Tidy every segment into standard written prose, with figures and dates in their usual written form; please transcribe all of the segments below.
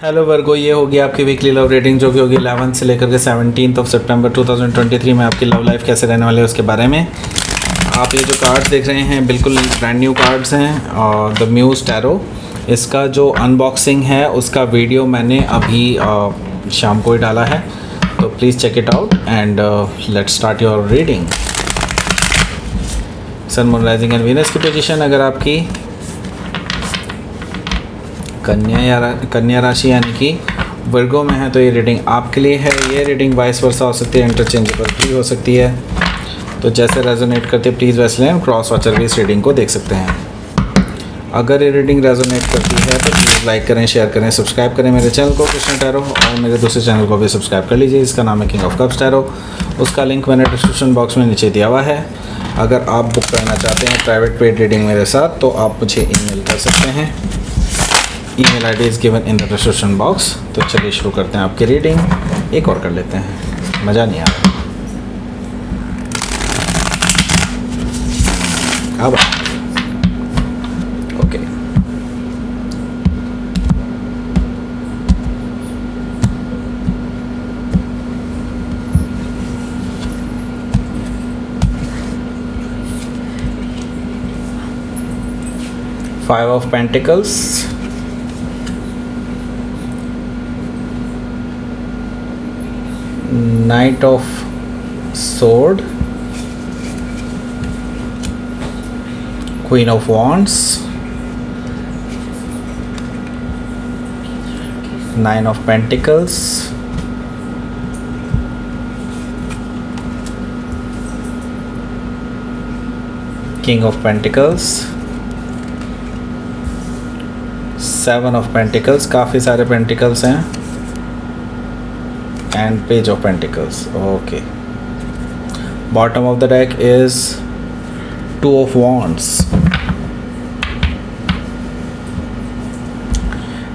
Hello वर्गो, ये होगी आपकी वीकली लव रेटिंग जो कि होगी 11 से लेकर के 17 सितंबर 2023 में आपकी लव लाइफ कैसे रहने वाली है उसके बारे में। आप ये जो कार्ड्स देख रहे हैं बिल्कुल ब्रांड न्यू कार्ड्स हैं और द म्यूज़ टैरो। इसका जो अनबॉक्सिंग है उसका वीडियो मैंने अभी शाम को ही डाला है, तो please check it out and let's start your reading. Sun, moon, rising and Venus की पोजीशन अगर आपकी कन्या राशि यानी कि वर्गो में है तो ये रीडिंग आपके लिए है। ये रीडिंग वाइस वर्सा हो सकती है, इंटरचेंजेबल भी हो सकती है, तो जैसे रेजोनेट करते प्लीज़ वैसे लें। क्रॉस वॉचर भी इस रीडिंग को देख सकते हैं। अगर ये रीडिंग रेजोनेट करती है तो प्लीज़ लाइक करें, शेयर करें, सब्सक्राइब करें मेरे चैनल को कृष्ण टैरो, और मेरे दूसरे चैनल को भी सब्सक्राइब कर लीजिए। इसका नाम है किंग ऑफ कप्स टैरो। उसका लिंक मैंने डिस्क्रिप्शन बॉक्स में नीचे दिया हुआ है। अगर आप बुक करना चाहते हैं प्राइवेट पेड रीडिंग मेरे साथ तो आप मुझे ईमेल कर सकते हैं। Email ID is given in the description box. तो चलिए शुरू करते हैं आपकी रीडिंग। एक और कर लेते हैं, मज़ा नहीं आ रहा। अब okay, five of pentacles, Knight of Sword, Queen of Wands, Nine of Pentacles, King of Pentacles, Seven of Pentacles, काफ़ी सारे पेंटिकल्स हैं, and Page of Pentacles. Okay, bottom of the deck is Two of Wands,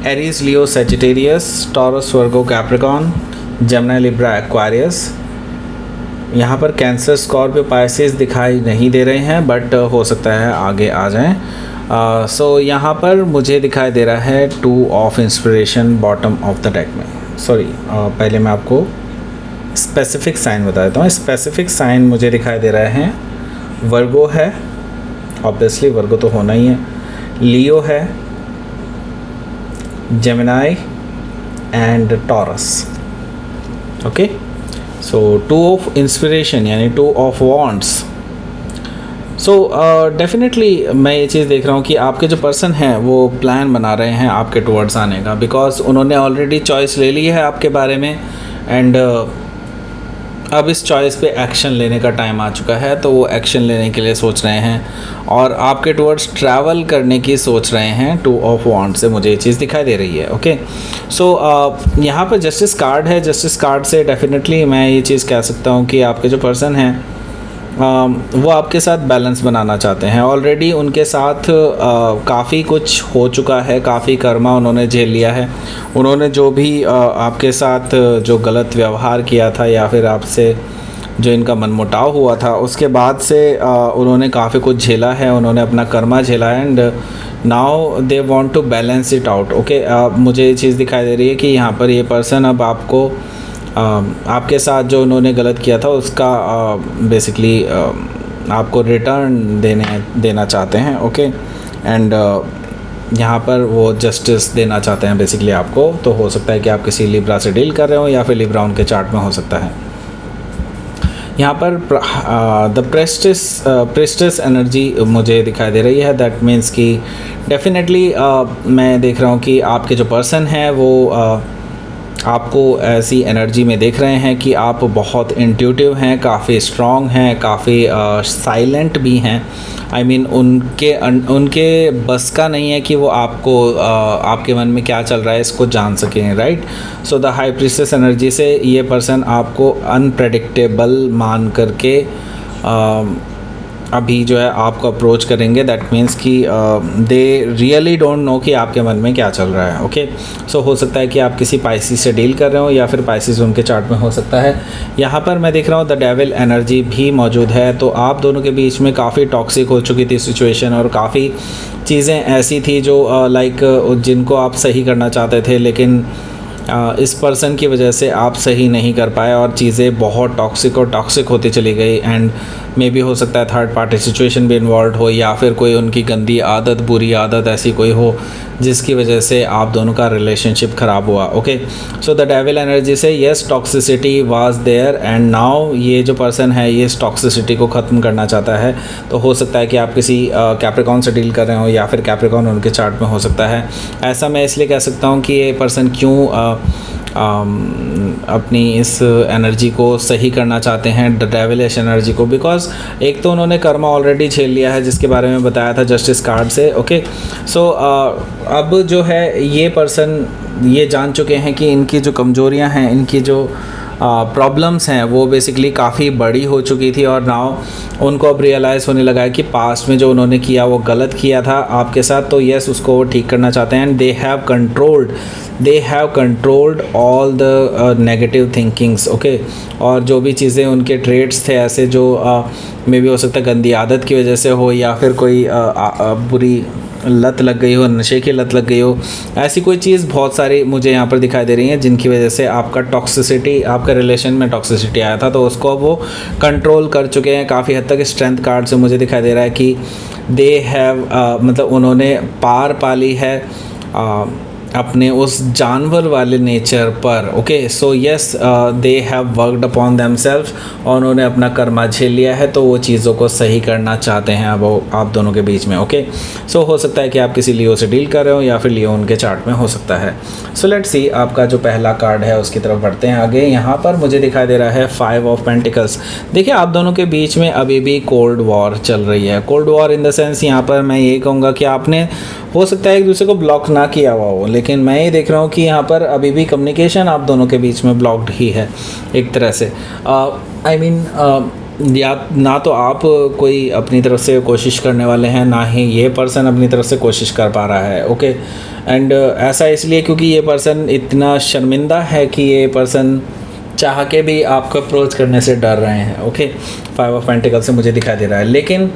Aries, Leo, Sagittarius, Taurus, Virgo, Capricorn, Gemini, Libra, Aquarius। यहाँ पर cancer, Scorpio, Pisces दिखाई नहीं दे रहे हैं, but हो सकता है आगे आ जाएं। सो यहाँ पर मुझे दिखाई दे रहा है to of inspiration bottom of the deck में। सॉरी, पहले मैं आपको स्पेसिफिक साइन बता देता हूँ। स्पेसिफिक साइन मुझे दिखाई दे रहे हैं, वर्गो है, ऑब्वियसली वर्गो तो होना ही है, लियो है, Gemini and Taurus. Okay, so two of inspiration यानी two of wands. So definitely मैं ये चीज़ देख रहा हूँ कि आपके जो पर्सन हैं वो प्लान बना रहे हैं आपके टुवर्ड्स आने का, बिकॉज उन्होंने ऑलरेडी चॉइस ले ली है आपके बारे में एंड अब इस चॉइस पे एक्शन लेने का टाइम आ चुका है। तो वो एक्शन लेने के लिए सोच रहे हैं और आपके टुवर्ड्स ट्रैवल करने की सोच रहे हैं। टू ऑफ वॉन्ड से मुझे ये चीज़ दिखाई दे रही है। ओके, सो यहाँ पर जस्टिस कार्ड है। जस्टिस कार्ड से डेफिनेटली मैं ये चीज़ कह सकता हूँ कि आपके जो पर्सन हैं वो आपके साथ बैलेंस बनाना चाहते हैं। ऑलरेडी उनके साथ काफ़ी कुछ हो चुका है, काफ़ी कर्मा उन्होंने झेल लिया है। उन्होंने जो भी आपके साथ जो गलत व्यवहार किया था या फिर आपसे जो इनका मनमुटाव हुआ था उसके बाद से उन्होंने काफ़ी कुछ झेला है, उन्होंने अपना कर्मा झेला है and now they want to balance it out. Okay, मुझे ये चीज़ दिखाई दे रही है कि यहाँ पर ये पर्सन अब आपको आपके साथ जो उन्होंने गलत किया था उसका बेसिकली आपको रिटर्न देना चाहते हैं। ओके, एंड यहाँ पर वो जस्टिस देना चाहते हैं बेसिकली आपको। तो हो सकता है कि आप किसी लिब्रा से डील कर रहे हो या फिर लिब्रा उनके चार्ट में हो सकता है। यहाँ पर द प्रेस्टिस एनर्जी मुझे दिखाई दे रही है। दैट मीन्स कि डेफिनेटली मैं देख रहा हूँ कि आपके जो पर्सन हैं वो आपको ऐसी एनर्जी में देख रहे हैं कि आप बहुत इंट्यूटिव हैं, काफ़ी स्ट्रॉन्ग हैं, काफ़ी साइलेंट भी हैं। आई मीन उनके बस का नहीं है कि वो आपको आपके मन में क्या चल रहा है इसको जान सकें, right. So the high priestess energy से ये पर्सन आपको अनप्रेडिक्टेबल मान करके अभी जो है आपको अप्रोच करेंगे, दैट मीन्स कि दे रियली डोंट नो कि आपके मन में क्या चल रहा है। ओके, सो हो सकता है कि आप किसी पाइसिस से डील कर रहे हो या फिर पाइसिस उनके चार्ट में हो सकता है। यहाँ पर मैं देख रहा हूँ द डेविल एनर्जी भी मौजूद है, तो आप दोनों के बीच में काफ़ी टॉक्सिक हो चुकी थी सिचुएशन, और काफ़ी चीज़ें ऐसी थी जो लाइक जिनको आप सही करना चाहते थे, लेकिन इस पर्सन की वजह से आप सही नहीं कर पाए और चीज़ें बहुत टॉक्सिक होती चली गई। एंड मे बी हो सकता है थर्ड पार्टी सिचुएशन भी इन्वॉल्व हो, या फिर कोई उनकी गंदी आदत, बुरी आदत ऐसी कोई हो जिसकी वजह से आप दोनों का रिलेशनशिप ख़राब हुआ। Okay, so the devil energy से yes toxicity was there and now ये जो पर्सन है ये इस टॉक्सिसिटी को ख़त्म करना चाहता है। तो हो सकता है कि आप किसी कैप्रिकॉन से डील कर रहे हो या फिर कैप्रिकॉन उनके चार्ट में हो सकता है। ऐसा मैं इसलिए कह सकता हूँ कि ये पर्सन क्यों अपनी इस एनर्जी को सही करना चाहते हैं, द डेविलिश एनर्जी को, बिकॉज एक तो उन्होंने कर्मा ऑलरेडी झेल लिया है जिसके बारे में बताया था जस्टिस कार्ड से। ओके, सो अब जो है ये पर्सन ये जान चुके हैं कि इनकी जो कमजोरियां हैं, इनकी जो प्रॉब्लम्स हैं वो बेसिकली काफ़ी बड़ी हो चुकी थी, और नाउ उनको अब रियलाइज़ होने लगा है कि पास्ट में जो उन्होंने किया वो गलत किया था आपके साथ, तो यस उसको वो ठीक करना चाहते हैं। And they have controlled all the negative thinkings. Okay, और जो भी चीज़ें उनके ट्रेड्स थे ऐसे जो मे बी हो सकता है गंदी आदत की वजह से हो, या फिर कोई बुरी लत लग गई हो, नशे की लत लग गई हो, ऐसी कोई चीज़ बहुत सारी मुझे यहाँ पर दिखाई दे रही है जिनकी वजह से आपका टॉक्सिसिटी, आपके रिलेशन में टॉक्सिसिटी आया था, तो उसको वो कंट्रोल कर चुके हैं काफ़ी हद तक। स्ट्रेंथ कार्ड से मुझे दिखाई दे रहा है कि दे हैव मतलब उन्होंने पार पा ली है अपने उस जानवर वाले नेचर पर। Okay, so yes they have worked upon themselves, और उन्होंने अपना कर्मा झेल लिया है, तो वो चीज़ों को सही करना चाहते हैं अब आप दोनों के बीच में। ओके, सो हो सकता है कि आप किसी लियो से डील कर रहे हो या फिर लियो उनके चार्ट में हो सकता है। सो लेट्स सी, आपका जो पहला कार्ड है उसकी तरफ बढ़ते हैं आगे। यहाँ पर मुझे दिखाई दे रहा है 5 ऑफ पेंटिकल्स। देखिए, आप दोनों के बीच में अभी भी कोल्ड वॉर चल रही है। Cold war in the sense यहाँ पर मैं यही कहूँगा कि आपने हो सकता है एक दूसरे को ब्लॉक ना किया हुआ हो, लेकिन मैं ये देख रहा हूँ कि यहाँ पर अभी भी कम्युनिकेशन आप दोनों के बीच में ब्लॉक्ड ही है एक तरह से। आई मीन या ना तो आप कोई अपनी तरफ से कोशिश करने वाले हैं, ना ही ये पर्सन अपनी तरफ से कोशिश कर पा रहा है। ओके, एंड ऐसा इसलिए क्योंकि ये पर्सन इतना शर्मिंदा है कि ये पर्सन चाह के भी आपको अप्रोच करने से डर रहे हैं। ओके, 5 ऑफ पेंटिकल से मुझे दिखाई दे रहा है, लेकिन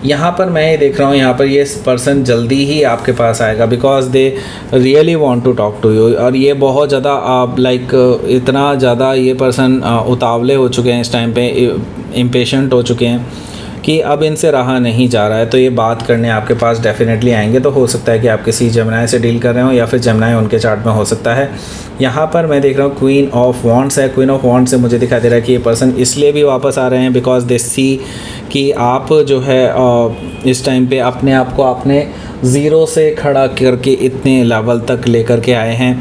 यहाँ पर मैं ये देख रहा हूँ, यहाँ पर ये पर्सन जल्दी ही आपके पास आएगा, because they really want to talk to you. और ये बहुत ज़्यादा लाइक इतना ज़्यादा ये पर्सन उतावले हो चुके हैं इस टाइम पे, इम्पेशेंट हो चुके हैं कि अब इनसे रहा नहीं जा रहा है, तो ये बात करने आपके पास डेफिनेटली आएंगे। तो हो सकता है कि आप किसी जेमिनी से डील कर रहे हो या फिर जेमिनी उनके चार्ट में हो सकता है। यहाँ पर मैं देख रहा हूँ क्वीन ऑफ वॉन्ड्स है। क्वीन ऑफ वॉन्ड्स से मुझे दिखाई दे रहा है कि ये पर्सन इसलिए भी वापस आ रहे हैं बिकॉज दे सी कि आप जो है इस टाइम पे अपने आप को आपने ज़ीरो से खड़ा करके इतने लेवल तक लेकर के आए हैं।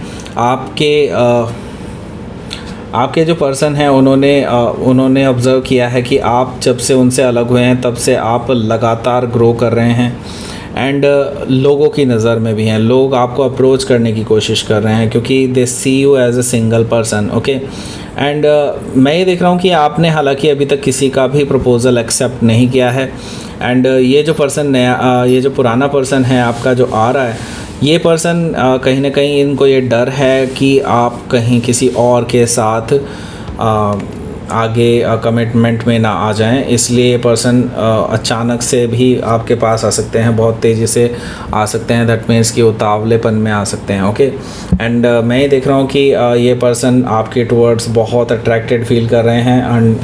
आपके जो पर्सन हैं उन्होंने ऑब्ज़र्व किया है कि आप जब से उनसे अलग हुए हैं तब से आप लगातार ग्रो कर रहे हैं, एंड लोगों की नज़र में भी हैं। लोग आपको अप्रोच करने की कोशिश कर रहे हैं क्योंकि they see you as a single person. Okay, and मैं ये देख रहा हूँ कि आपने हालांकि अभी तक किसी का भी प्रपोज़ल एक्सेप्ट नहीं किया है, एंड ये जो पर्सन नया ये जो पुराना पर्सन है आपका जो आ रहा है, ये पर्सन कहीं ना कहीं इनको ये डर है कि आप कहीं किसी और के साथ आगे कमिटमेंट में ना आ जाएं, इसलिए ये पर्सन अचानक से भी आपके पास आ सकते हैं, बहुत तेज़ी से आ सकते हैं। दैट मीन्स कि उतावलेपन में आ सकते हैं। ओके, एंड मैं ये देख रहा हूँ कि ये पर्सन आपके टुवर्ड्स बहुत अट्रैक्टेड फील कर रहे हैं, एंड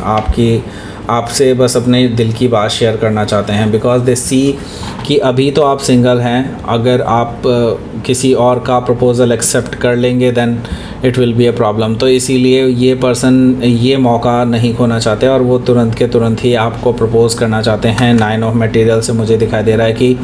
आपसे बस अपने दिल की बात शेयर करना चाहते हैं, बिकॉज दे सी कि अभी तो आप सिंगल हैं। अगर आप किसी और का प्रपोज़ल एक्सेप्ट कर लेंगे then it will be a problem. तो इसीलिए ये पर्सन ये मौका नहीं खोना चाहते और वो तुरंत के तुरंत ही आपको प्रपोज़ करना चाहते हैं। 9 ऑफ मटेरियल से मुझे दिखाई दे रहा है कि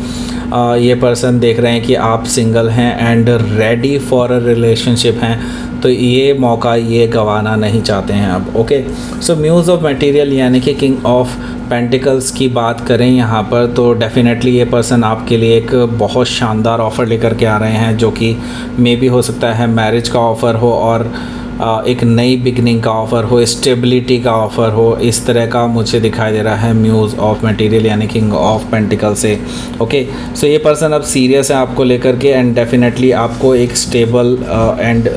ये पर्सन देख रहे हैं कि आप सिंगल हैं and ready for a relationship हैं, तो ये मौका ये गंवाना नहीं चाहते हैं अब। Okay, so muse of material यानी कि किंग ऑफ पेंटिकल्स की बात करें यहाँ पर, तो डेफिनेटली ये पर्सन आपके लिए एक बहुत शानदार ऑफ़र लेकर के आ रहे हैं, जो कि मे बी हो सकता है मैरिज का ऑफ़र हो, और एक नई बिगनिंग का ऑफ़र हो, स्टेबिलिटी का ऑफ़र हो, इस तरह का मुझे दिखाई दे रहा है म्यूज़ ऑफ मटेरियल यानी किंग ऑफ पेंटिकल से। ओके, सो ये पर्सन अब सीरियस है आपको लेकर के एंड डेफिनेटली आपको एक स्टेबल एंड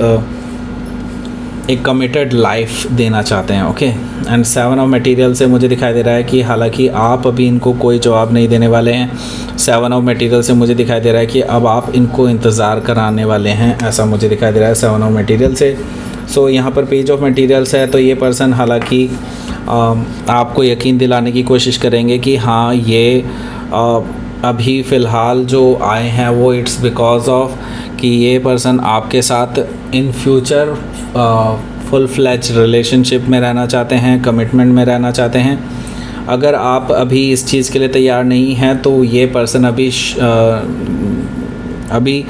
एक कमिटेड लाइफ देना चाहते हैं। ओके, एंड 7 ऑफ मटेरियल से मुझे दिखाई दे रहा है कि हालांकि आप अभी इनको कोई जवाब नहीं देने वाले हैं। 7 ऑफ मटेरियल से मुझे दिखाई दे रहा है कि अब आप इनको इंतज़ार कराने वाले हैं, ऐसा मुझे दिखाई दे रहा है 7 ऑफ मटेरियल से। सो यहाँ पर पेज ऑफ मटेरियल्स है, तो ये पर्सन हालांकि आपको यकीन दिलाने की कोशिश करेंगे कि हाँ ये अभी फ़िलहाल जो आए हैं वो इट्स बिकॉज ऑफ कि ये पर्सन आपके साथ in future full fledge relationship में रहना चाहते हैं, कमिटमेंट में रहना चाहते हैं। अगर आप अभी इस चीज़ के लिए तैयार नहीं हैं तो ये पर्सन अभी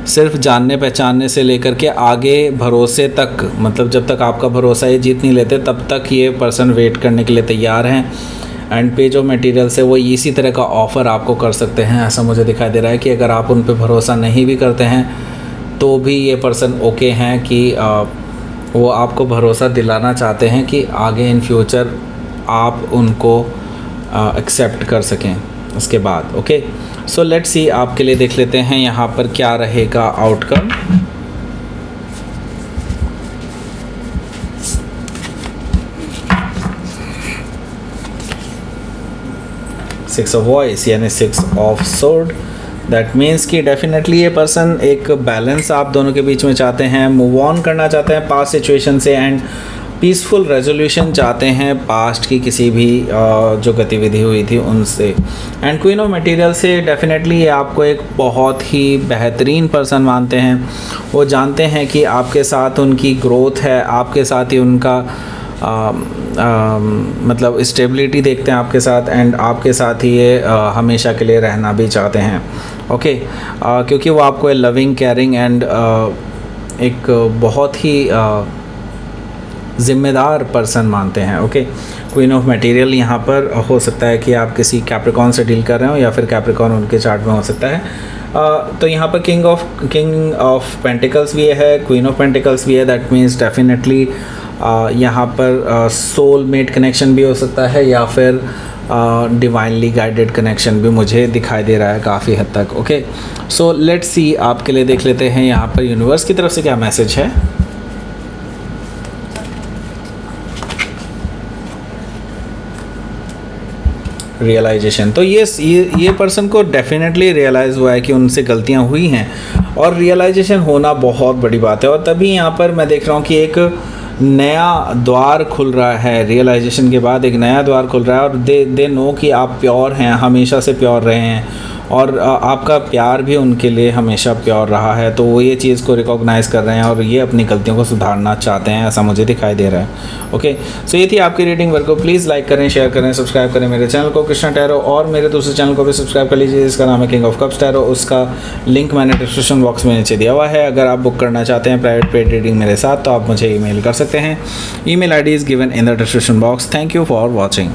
सिर्फ जानने पहचानने से लेकर के आगे भरोसे तक, मतलब जब तक आपका भरोसा ये जीत नहीं लेते तब तक ये पर्सन वेट करने के लिए तैयार हैं। एंड पेज ऑफ मटेरियल से वो इसी तरह का ऑफ़र आपको कर सकते हैं, ऐसा मुझे दिखाई दे रहा है कि अगर आप उन पे भरोसा नहीं भी करते हैं तो भी ये पर्सन ओके हैं कि वो आपको भरोसा दिलाना चाहते हैं कि आगे इन फ्यूचर आप उनको एक्सेप्ट कर सकें उसके बाद। ओके, सो लेट्स सी, आपके लिए देख लेते हैं यहाँ पर क्या रहेगा आउटकम। सिक्स ऑफ वॉइस यानी 6 ऑफ सोर्ड, दैट मीन्स कि डेफिनेटली ये पर्सन एक बैलेंस आप दोनों के बीच में चाहते हैं, मूव ऑन करना चाहते हैं पास्ट सिचुएशन से एंड पीसफुल रेजोल्यूशन चाहते हैं पास्ट की किसी भी जो गतिविधि हुई थी उनसे। एंड क्वीन ऑफ मटेरियल से डेफिनेटली आपको एक बहुत ही बेहतरीन पर्सन मानते हैं, वो जानते हैं कि आपके साथ उनकी ग्रोथ है, आपके साथ ही उनका मतलब स्टेबिलिटी देखते हैं आपके साथ एंड आपके साथ ही ये हमेशा के लिए रहना भी चाहते हैं। ओके, क्योंकि वो आपको लविंग, केयरिंग एंड एक बहुत ही ज़िम्मेदार पर्सन मानते हैं। ओके, क्वीन ऑफ मटेरियल यहाँ पर हो सकता है कि आप किसी कैप्रिकॉन से डील कर रहे हो या फिर कैप्रिकॉन उनके चार्ट में हो सकता है। तो यहाँ पर किंग ऑफ पेंटिकल्स भी है, क्वीन ऑफ पेंटिकल्स भी है, दैट मीन्स डेफिनेटली यहाँ पर सोलमेट कनेक्शन भी हो सकता है या फिर डिवाइनली गाइडेड कनेक्शन भी मुझे दिखाई दे रहा है काफ़ी हद तक। ओके, सो लेट्स सी, आपके लिए देख लेते हैं यहाँ पर यूनिवर्स की तरफ से क्या मैसेज है। रियलाइजेशन, तो ये पर्सन को डेफिनेटली रियलाइज़ हुआ है कि उनसे गलतियाँ हुई हैं और रियलाइजेशन होना बहुत बड़ी बात है। और तभी यहाँ पर मैं देख रहा हूँ कि एक नया द्वार खुल रहा है, रियलाइजेशन के बाद एक नया द्वार खुल रहा है और दे नो कि आप प्योर हैं, हमेशा से प्योर रहे हैं और आपका प्यार भी उनके लिए हमेशा प्योर रहा है। तो वो ये चीज़ को रिकॉग्नाइज़ कर रहे हैं और ये अपनी गलतियों को सुधारना चाहते हैं, ऐसा मुझे दिखाई दे रहा है। ओके, सो ये थी आपकी रीडिंग। वर्क को प्लीज़ लाइक करें, शेयर करें, सब्सक्राइब करें मेरे चैनल को कृष्णा टैरो, और मेरे दूसरे चैनल को भी सब्सक्राइब कर लीजिए जिसका नाम है किंग ऑफ कप्स टैरो। उसका लिंक मैंने डिस्क्रिप्शन बॉक्स में नीचे दिया हुआ है। अगर आप बुक करना चाहते हैं प्राइवेट पेड रीडिंग मेरे साथ तो आप मुझे ईमेल कर सकते हैं। Email ID is given in the description box. Thank you for watching.